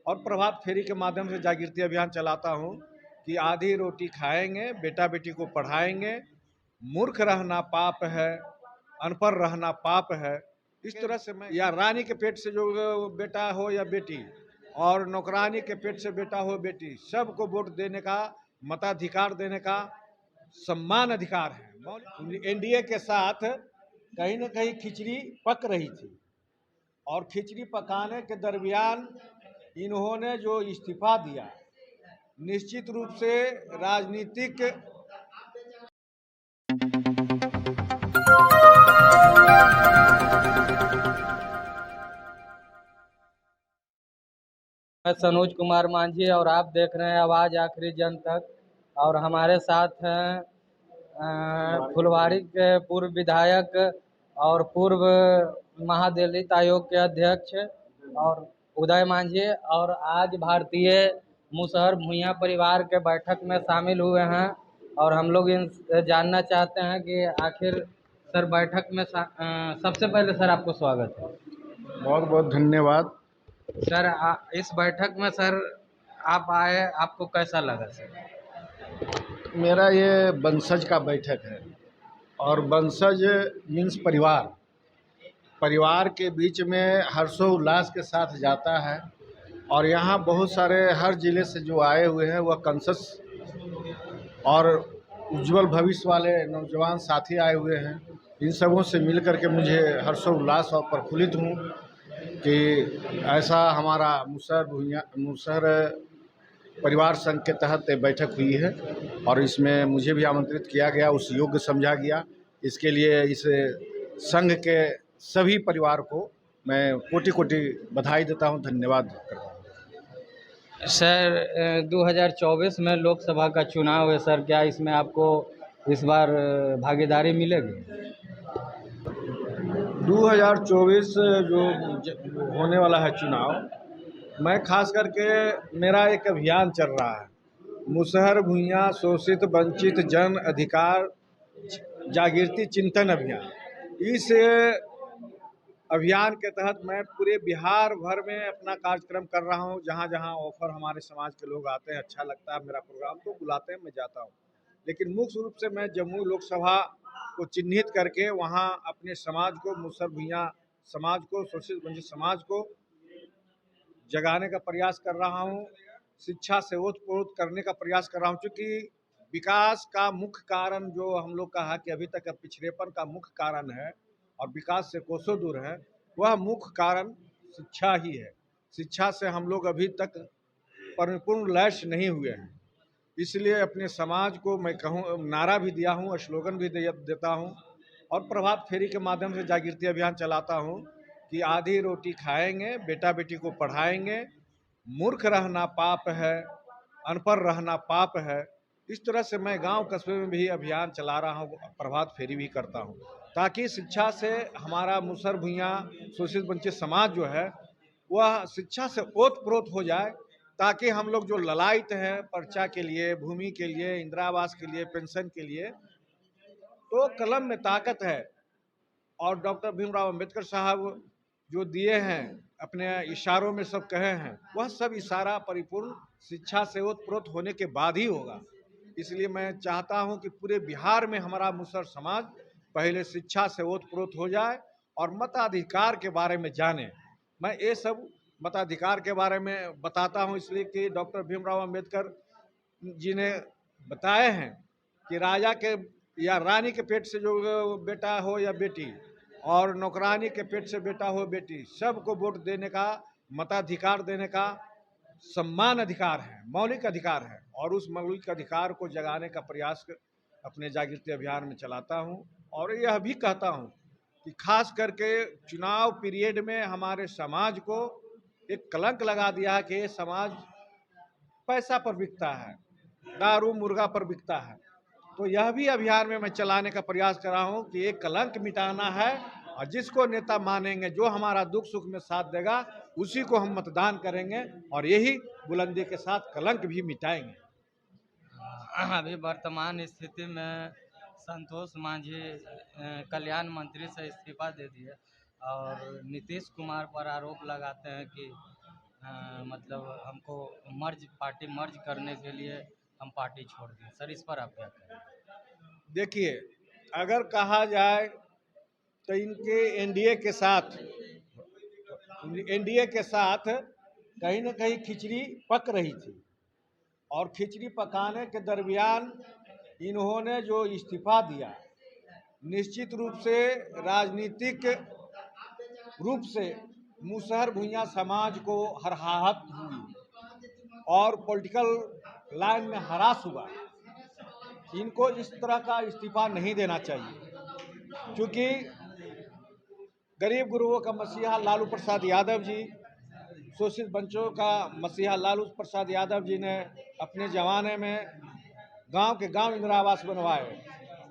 और प्रभात फेरी के माध्यम से जागृति अभियान चलाता हूँ कि आधी रोटी खाएंगे, बेटा बेटी को पढ़ाएंगे, मूर्ख रहना पाप है, अनपढ़ रहना पाप है। इस तरह से मैं, या रानी के पेट से जो बेटा हो या बेटी, और नौकरानी के पेट से बेटा हो बेटी, सबको वोट देने का, मताधिकार देने का सम्मान अधिकार है। एनडीए के साथ कहीं न कहीं खिचड़ी पक रही थी, और खिचड़ी पकाने के दरमियान इन्होंने जो इस्तीफा दिया, निश्चित रूप से राजनीतिक मैं सनोज कुमार मांझी और आप देख रहे हैं आवाज़ आखिरी जन तक। और हमारे साथ हैं फुलवाड़ी के पूर्व विधायक और पूर्व महादलित आयोग के अध्यक्ष और उदय मांझी, और आज भारतीय मुसहर भूइयाँ परिवार के बैठक में शामिल हुए हैं। और हम लोग जानना चाहते हैं कि आखिर सर बैठक में सबसे पहले सर आपको स्वागत है। बहुत बहुत धन्यवाद सर इस बैठक में सर आप आए, आपको कैसा लगा सर? मेरा ये वंशज का बैठक है, और वंशज मीन्स परिवार, परिवार के बीच में हर्षोल्लास के साथ जाता है। और यहाँ बहुत सारे हर ज़िले से जो आए हुए हैं वह कंसस और उज्जवल भविष्य वाले नौजवान साथी आए हुए हैं। इन सबों से मिल कर के मुझे हर्षोल्लास और प्रफुल्लित हूँ कि ऐसा हमारा मुसहर परिवार संघ के तहत बैठक हुई है, और इसमें मुझे भी आमंत्रित किया गया, उस योग्य समझा गया। इसके लिए इस संघ के सभी परिवार को मैं कोटि कोटि बधाई देता हूँ, धन्यवाद करता हूँ। सर 2024 में लोकसभा का चुनाव है सर, क्या इसमें आपको इस बार भागीदारी मिलेगी? 2024 जो होने वाला है चुनाव, मैं खास करके, मेरा एक अभियान चल रहा है, मुसहर भूइयाँ शोषित वंचित जन अधिकार जागृति चिंतन अभियान। इस अभियान के तहत मैं पूरे बिहार भर में अपना कार्यक्रम कर रहा हूँ। जहाँ जहाँ ऑफर हमारे समाज के लोग आते हैं, अच्छा लगता है मेरा प्रोग्राम, तो बुलाते हैं, मैं जाता हूँ। लेकिन मुख्य रूप से मैं जम्मू लोकसभा को चिन्हित करके वहाँ अपने समाज को, मुसहर भूइयाँ समाज को, शोषित वंचित समाज को जगाने का प्रयास कर रहा हूँ, शिक्षा से ओतप्रोत करने का प्रयास कर रहा हूँ। क्योंकि विकास का मुख्य कारण जो हम लोग का है कि अभी तक पिछड़ेपन का मुख्य कारण है और विकास से कोसों दूर है, वह मुख्य कारण शिक्षा ही है। शिक्षा से हम लोग अभी तक परिपूर्ण लैस नहीं हुए हैं। इसलिए अपने समाज को मैं कहूँ, नारा भी दिया हूँ, स्लोगन भी देता हूँ, और प्रभात फेरी के माध्यम से जागृति अभियान चलाता हूँ कि आधी रोटी खाएंगे, बेटा बेटी को पढ़ाएंगे, मूर्ख रहना पाप है, अनपढ़ रहना पाप है। इस तरह से मैं गांव कस्बे में भी अभियान चला रहा हूँ, प्रभात फेरी भी करता हूँ, ताकि शिक्षा से हमारा मुसहर भूइयाँ शोषित वंचित समाज जो है वह शिक्षा से ओतप्रोत हो जाए, ताकि हम लोग जो ललायित हैं पर्चा के लिए, भूमि के लिए, इंदिरा आवास के लिए, पेंशन के लिए, तो कलम में ताकत है। और डॉक्टर भीमराव अंबेडकर साहब जो दिए हैं, अपने इशारों में सब कहे हैं, वह सब इशारा परिपूर्ण शिक्षा से ओतप्रोत होने के बाद ही होगा। इसलिए मैं चाहता हूं कि पूरे बिहार में हमारा मुसहर समाज पहले शिक्षा से ओतप्रोत हो जाए और मताधिकार के बारे में जाने। मैं ये सब मताधिकार के बारे में बताता हूं इसलिए कि डॉक्टर भीमराव अंबेडकर जी ने बताए हैं कि राजा के या रानी के पेट से जो बेटा हो या बेटी, और नौकरानी के पेट से बेटा हो बेटी, सबको वोट देने का, मताधिकार देने का सम्मान अधिकार है, मौलिक अधिकार है। और उस मौलिक अधिकार को जगाने का प्रयास अपने जागृति अभियान में चलाता हूं। और यह भी कहता हूं कि खास करके चुनाव पीरियड में हमारे समाज को एक कलंक लगा दिया है कि ये समाज पैसा पर बिकता है, दारू मुर्गा पर बिकता है। तो यह भी अभियान में मैं चलाने का प्रयास कर रहा हूं कि एक कलंक मिटाना है, और जिसको नेता मानेंगे, जो हमारा दुख सुख में साथ देगा, उसी को हम मतदान करेंगे, और यही बुलंदी के साथ कलंक भी मिटाएंगे। अभी वर्तमान स्थिति में संतोष मांझी कल्याण मंत्री से इस्तीफा दे दिए और नीतीश कुमार पर आरोप लगाते हैं कि मतलब हमको पार्टी मर्ज करने के लिए हम पार्टी छोड़ दिए। सर इस पर आप क्या कहें? देखिए, अगर कहा जाए तो इनके एनडीए के साथ कहीं न कहीं खिचड़ी पक रही थी, और खिचड़ी पकाने के दरमियान इन्होंने जो इस्तीफा दिया, निश्चित रूप से राजनीतिक रूप से मुसहर भुइयां समाज को हरहाहट हुई और पॉलिटिकल लाइन में हरास हुआ। इनको इस तरह का इस्तीफा नहीं देना चाहिए, क्योंकि गरीब गुरुओं का मसीहा लालू प्रसाद यादव जी, शोषित बच्चों का मसीहा लालू प्रसाद यादव जी ने अपने जमाने में गांव के गांव इंदिरा आवास बनवाए,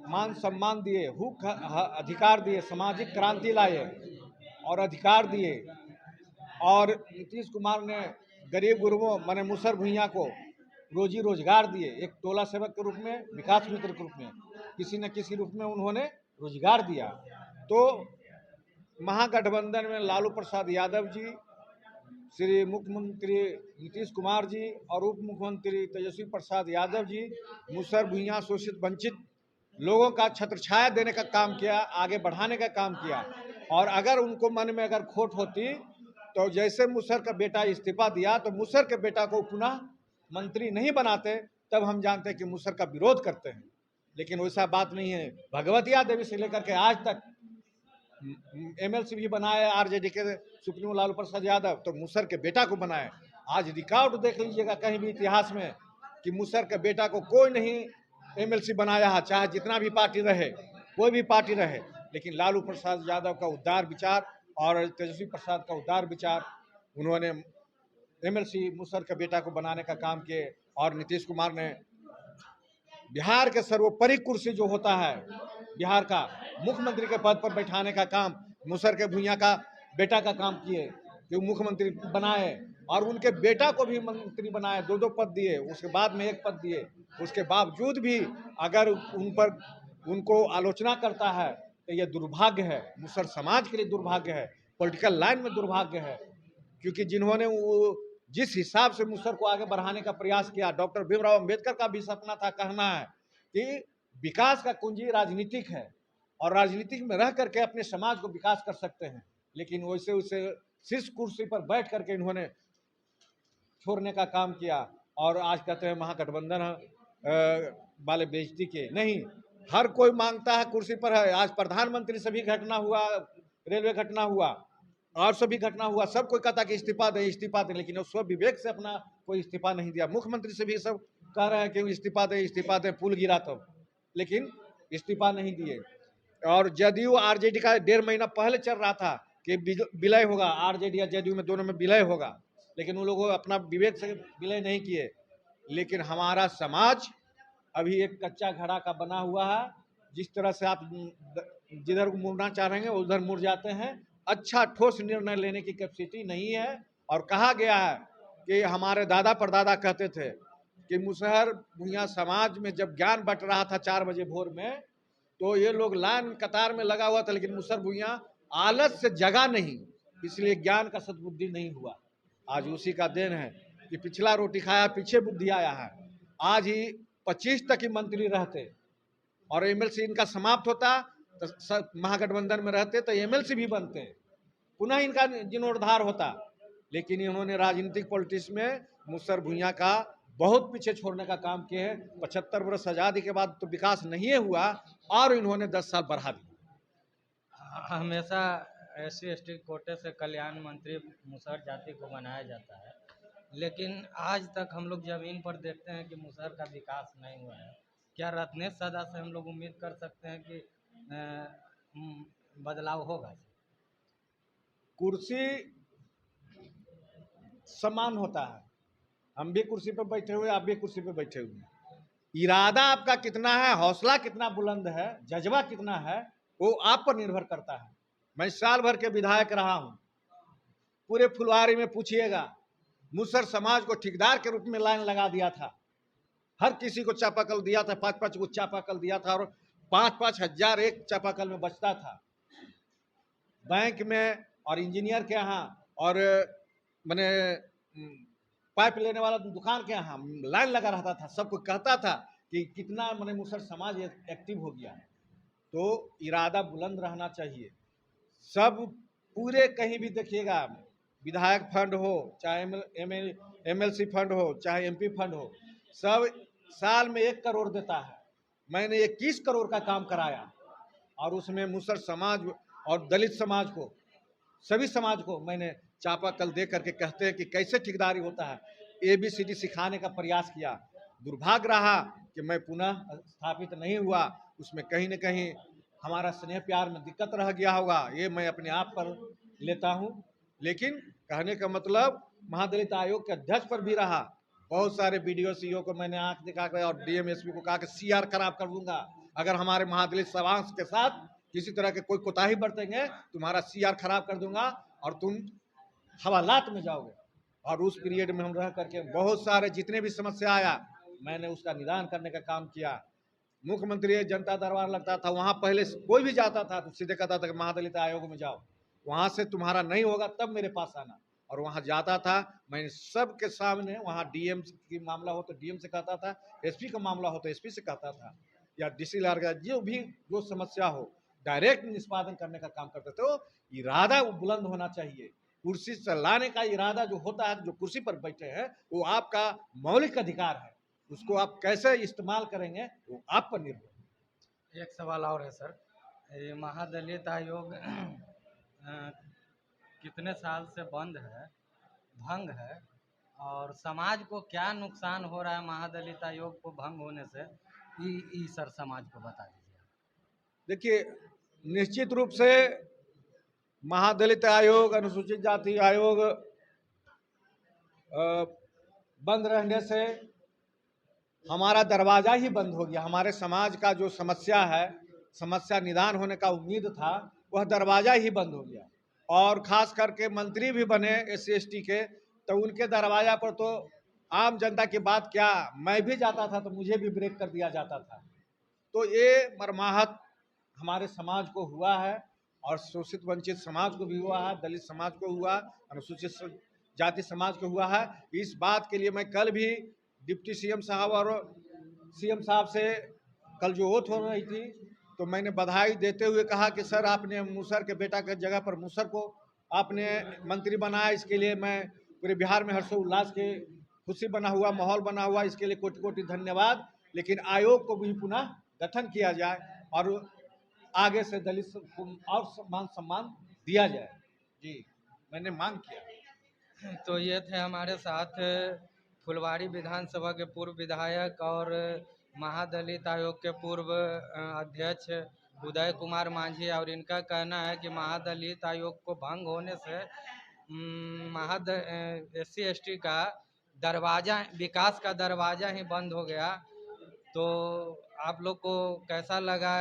मान सम्मान दिए, अधिकार दिए, सामाजिक क्रांति लाए और अधिकार दिए। और नीतीश कुमार ने गरीब गुरुओं माने मुसहर भुइयां को रोजी रोजगार दिए, एक टोला सेवक के रूप में, विकास मित्र के रूप में, किसी न किसी रूप में उन्होंने रोजगार दिया। तो महागठबंधन में लालू प्रसाद यादव जी, श्री मुख्यमंत्री नीतीश कुमार जी और उप मुख्यमंत्री तेजस्वी प्रसाद यादव जी मुसहर भुइयां शोषित वंचित लोगों का छत्रछाया देने का काम किया, आगे बढ़ाने का काम किया। और अगर उनको मन में अगर खोट होती तो जैसे मुसहर का बेटा इस्तीफा दिया तो मुसहर के बेटा को पुनः मंत्री नहीं बनाते, तब हम जानते हैं कि मुसहर का विरोध करते हैं। लेकिन वैसा बात नहीं है। भगवतिया देवी से लेकर के आज तक एमएलसी भी बनाए आरजेडी के सुप्रीमो लालू प्रसाद यादव, तो मुसहर के बेटा को बनाए। आज रिकॉर्ड देख लीजिएगा कहीं भी इतिहास में कि मुसहर के बेटा को कोई नहीं एमएलसी बनाया है, चाहे जितना भी पार्टी रहे, कोई भी पार्टी रहे। लेकिन लालू प्रसाद यादव का उदार विचार और तेजस्वी प्रसाद का उदार विचार, उन्होंने एमएलसी मुसहर के बेटा को बनाने का काम किए। और नीतीश कुमार ने बिहार के सर्वोपरि कुर्सी जो होता है, बिहार का मुख्यमंत्री के पद पर बैठाने का काम मुसहर के भुइयां का बेटा का काम किए कि मुख्यमंत्री बनाए, और उनके बेटा को भी मंत्री बनाए, दो पद दिए, उसके बाद में एक पद दिए। उसके बावजूद भी अगर उनको आलोचना करता है तो यह दुर्भाग्य है, मुसहर समाज के लिए दुर्भाग्य है, पॉलिटिकल लाइन में दुर्भाग्य है। क्योंकि जिन्होंने वो जिस हिसाब से मुसहर को आगे बढ़ाने का प्रयास किया, डॉक्टर भीमराव अंबेडकर का भी सपना था, कहना है कि विकास का कुंजी राजनीतिक है और राजनीतिक में रह करके अपने समाज को विकास कर सकते हैं। लेकिन वैसे उसे शीर्ष कुर्सी पर बैठ करके इन्होंने छोड़ने का काम किया। और आज कहते हैं महागठबंधन वाले बेइज्जती के नहीं, हर कोई मांगता है कुर्सी पर है। आज प्रधानमंत्री से भी घटना हुआ, रेलवे घटना हुआ और सभी घटना हुआ, सब कोई कहता कि इस्तीफा दे, लेकिन स्व विवेक से अपना कोई इस्तीफा नहीं दिया। मुख्यमंत्री से भी सब कह रहे हैं कि इस्तीफा दे, पुल गिरा तब, लेकिन इस्तीफा नहीं दिए। और जदयू आरजेडी का 1.5 महीना पहले चल रहा था कि विलय होगा, आरजेडी या जदयू में दोनों में विलय होगा, लेकिन उन लोगों अपना विवेक से विलय नहीं किए। लेकिन हमारा समाज अभी एक कच्चा घड़ा का बना हुआ है। जिस तरह से आप जिधर मुड़ना चाह रहे हैं उधर मुड़ जाते हैं। अच्छा ठोस निर्णय लेने की कैपेसिटी नहीं है। और कहा गया है कि हमारे दादा परदादा कहते थे कि मुसहर भुइयां समाज में जब ज्ञान बट रहा था 4 बजे भोर में, तो ये लोग लाइन कतार में लगा हुआ था, लेकिन मुसहर भुइयां आलस से जगा नहीं, इसलिए ज्ञान का सद्बुद्धि नहीं हुआ। आज उसी का देन है कि पिछला रोटी खाया पीछे बुद्धि आया है। आज ही 25 तक ही मंत्री रहते और एमएलसी इनका समाप्त होता तो महागठबंधन में रहते तो एमएलसी भी बनते, पुनः इनका जीर्णोद्धार होता। लेकिन इन्होंने राजनीतिक पॉलिटिक्स में मुसहर भुइयां का बहुत पीछे छोड़ने का काम किए हैं। 75 वर्ष आज़ादी के बाद तो विकास नहीं हुआ और इन्होंने 10 साल बढ़ा दिया। हमेशा SC/ST कोटे से कल्याण मंत्री मुसहर जाति को बनाया जाता है, लेकिन आज तक हम लोग जमीन पर देखते हैं कि मुसहर का विकास नहीं हुआ है। क्या रत्नेश सदा से हम लोग उम्मीद कर सकते हैं कि बदलाव होगा? कुर्सी समान होता है, हम भी कुर्सी पर बैठे हुए, आप भी कुर्सी पर बैठे हुए। इरादा आपका कितना है, हौसला कितना बुलंद है, जज्बा कितना है, वो आप पर निर्भर करता है। मैं साल भर के विधायक रहा हूं, पूरे फुलवारी में पूछिएगा, मुसहर समाज को ठेकेदार के रूप में लाइन लगा दिया था। हर किसी को चापाकल दिया था, 5-5 को चापाकल दिया था और 5-5 हजार एक चापाकल में बचता था। बैंक में और इंजीनियर के यहाँ और मैंने पाइप लेने वाला दुकान के यहाँ लाइन लगा रहता था, सबको कहता था कि कितना मैंने मुसहर समाज एक्टिव हो गया है। तो इरादा बुलंद रहना चाहिए। सब पूरे कहीं भी देखिएगा, विधायक फंड हो, चाहे एमएलसी फंड हो, चाहे एमपी फंड हो, सब साल में 1 करोड़ देता है। मैंने 21 करोड़ का काम कराया और उसमें मुसहर समाज और दलित समाज को, सभी समाज को मैंने चापाकल दे करके कहते हैं कि कैसे ठेकेदारी होता है, ABCD सिखाने का प्रयास किया। दुर्भाग्य रहा कि मैं पुनः स्थापित नहीं हुआ, उसमें कहीं न कहीं हमारा स्नेह प्यार में दिक्कत रह गया होगा, ये मैं अपने आप पर लेता हूँ। लेकिन कहने का मतलब महादलित आयोग के अध्यक्ष पर भी रहा। बहुत सारे BDO CO को मैंने आंख दिखा कर और DM SP को कहा कि CR खराब कर दूंगा, अगर हमारे महादलित समाज के साथ किसी तरह के कोई कोताही बरतेंगे तुम्हारा CR खराब कर दूंगा और तुम हवालात में जाओगे। और उस पीरियड में हम रह करके बहुत सारे जितने भी समस्या आया मैंने उसका निदान करने का काम किया। मुख्यमंत्री जनता दरबार लगता था, वहाँ पहले कोई भी जाता था तो सीधे कहता था कि महादलित आयोग में जाओ, वहाँ से तुम्हारा नहीं होगा तब मेरे पास आना। और वहाँ जाता था, मैंने सबके सामने, वहाँ DM की मामला हो तो DM से कहता था, SP का मामला हो तो SP से कहता था, या DC लार का जो भी जो समस्या हो डायरेक्ट निष्पादन करने का काम करते थे। तो इरादा बुलंद होना चाहिए। कुर्सी चलाने का इरादा जो होता है, जो कुर्सी पर बैठे हैं, वो आपका मौलिक अधिकार है, उसको आप कैसे इस्तेमाल करेंगे वो आप पर निर्भर। एक सवाल और है सर, ये महादलित आयोग कितने साल से बंद है, भंग है, और समाज को क्या नुकसान हो रहा है महादलित आयोग को भंग होने से, ई सर समाज को बता दीजिए। देखिए, निश्चित रूप से महादलित आयोग, अनुसूचित जाति आयोग बंद रहने से हमारा दरवाजा ही बंद हो गया। हमारे समाज का जो समस्या है, समस्या निदान होने का उम्मीद था, वह दरवाजा ही बंद हो गया। और खास करके मंत्री भी बने SC ST के, तो उनके दरवाजा पर तो आम जनता की बात क्या, मैं भी जाता था तो मुझे भी ब्रेक कर दिया जाता था। तो ये मर्माहत हमारे समाज को हुआ है और शोषित वंचित समाज को भी हुआ है, दलित समाज को हुआ, अनुसूचित जाति समाज को हुआ है। इस बात के लिए मैं कल भी डिप्टी CM साहब और CM साहब से कल जो ओथ हो रही थी तो मैंने बधाई देते हुए कहा कि सर आपने मुसहर के बेटा के जगह पर मुसहर को आपने मंत्री बनाया, इसके लिए मैं पूरे बिहार में हर्षोल्लास के खुशी बना हुआ माहौल बना हुआ, इसके लिए कोटि कोटि धन्यवाद। लेकिन आयोग को भी पुनः गठन किया जाए और आगे से दलित को और सम्मान दिया जाए। जी, मैंने मांग किया। तो ये थे हमारे साथ फुलवाड़ी विधानसभा के पूर्व विधायक और महादलित आयोग के पूर्व अध्यक्ष उदय कुमार मांझी, और इनका कहना है कि महादलित आयोग को भंग होने से SC ST का दरवाजा, विकास का दरवाजा ही बंद हो गया। तो आप लोग को कैसा लगा